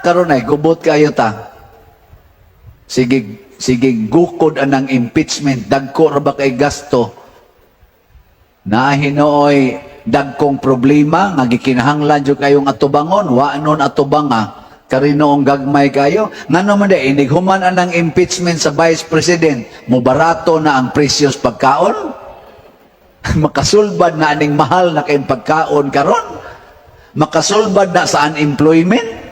karon ay gubot kayo ta. Sige gukod anang impeachment, dagko ra ba kay gasto. Na hinooy dagkong problema nga gikinahanglan jud kayong atubangon, wa anon atubanga. Karinoong gagmay kayo. Ngano man day inighuman anang impeachment sa Vice President, mubarato na ang presyos pagkaon? Makasulbad na aning mahal na kayong pagkaon karon? Makasulbad na sa unemployment?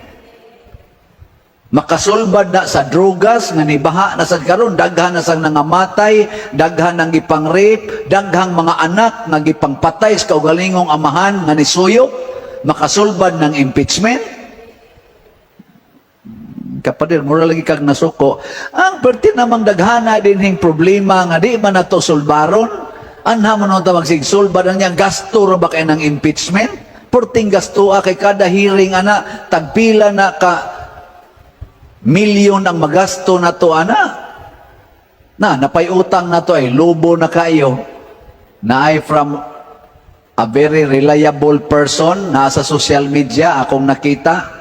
Makasulbad na sa drugas nga nibaha na sa karon, daghan na sang nangamatay, daghan nang gipang-rape, daghang mga anak nga gipangpatay sa kaugalingong amahan nga nisuyop, makasulbad ng impeachment. Kapadir, mura lagi kag nasuko. Ang perti namang daghana din hing problema nga di man nato sulbaron. Anha man ta magsigsulbad ang gasto ra ba kay ng impeachment? Perting gasto kay kada hearing ana tagpila na ka milyon ang magasto na to, napay utang na to ay lobo na kayo na ay from a very reliable person na sa social media akong nakita.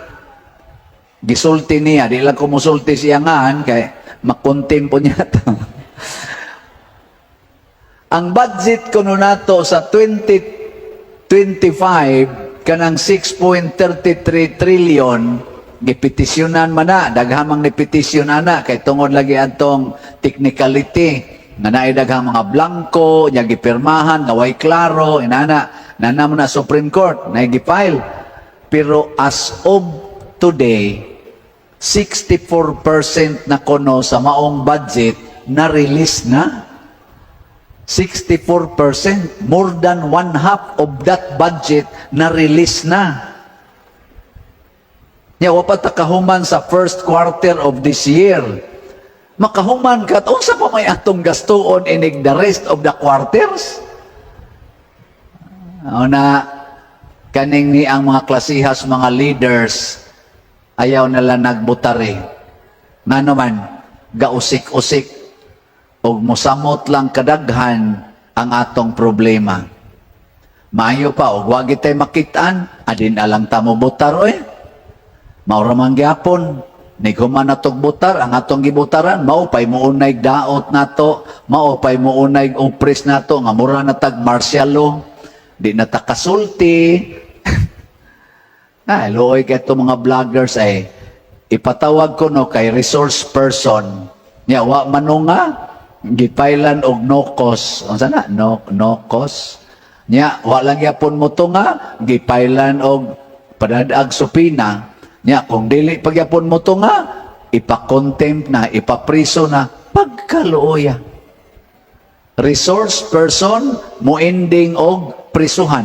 Gisulti niya, di lang kumusulti siya ngahan kay makontin po niya to. Ang budget ko nun nato sa 2025 kanang 6.33 trillion gipetisyonan man na, daghamang ni petisyon ana kay tungod lagi atong technicality nga naay daghang mga blanco nya gipirmahan nga way klaro inana nana na Supreme Court na gifile, pero as of today 64% na kono sa maong budget na release na. 64%, more than one half of that budget na release na. Nya wapat kahuman sa first quarter of this year. Makahuman kat unsa pa may atong gastuon inig the rest of the quarters? Na kaning ni ang mga klasihas, mga leaders ayaw nila nagbutari. Ngano man gausik-usik og mosamot lang kadaghan ang atong problema. Maayo pa og wa gitay makitaan, adin alang ta mo butar oy. Maura man gyapon, nighuman natog butar, ang atong gibutaran, maupay mo unay daot nato, maupay mo unay upres nato, nga mura na tag martial law, di na takasulti. Luoy kay itong mga vloggers ay, ipatawag ko no kay resource person, niya wa manunga, gipailan og no-cost, ano sana? No-cost. Niya, wa lang yapon mo to nga, gipailan og padadag supina. Nya kung dili pagyapon mo to nga, ipa-contempt na, ipapriso na, pagkaluoya. Resource person, mo ending og prisuhan.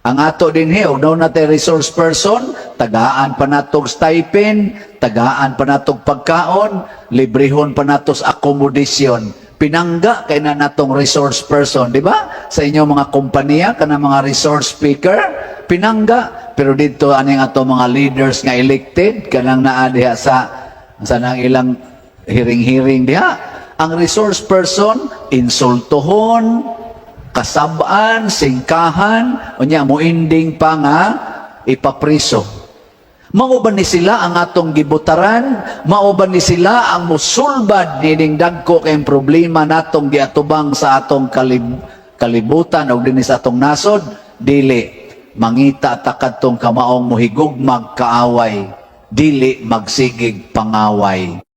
Ang ato din og daw natin resource person, tagaan pa natog stipend, tagaan pa natog pagkaon, librehon pa natos accommodation. Pinangga kay na natong resource person, di ba? Sa inyong mga kompanya, kana mga resource speaker, pinangga. Pero dito aning ato mga leaders nga elected kanang naa diha sa nang ilang hiring-hiring diha, ang resource person insultohon, kasabaan, singkahan, unya mo ending pa nga ipapriso. Mao ba ni sila ang atong gibutaran? Mao ba ni sila ang musulbad nining dagko kay problema natong giatubang sa atong kalibutan o dinhi sa atong nasod? Dili. Mangita ta kadtong kamaong mohigugmag kaaway, dili magsigig pangaway.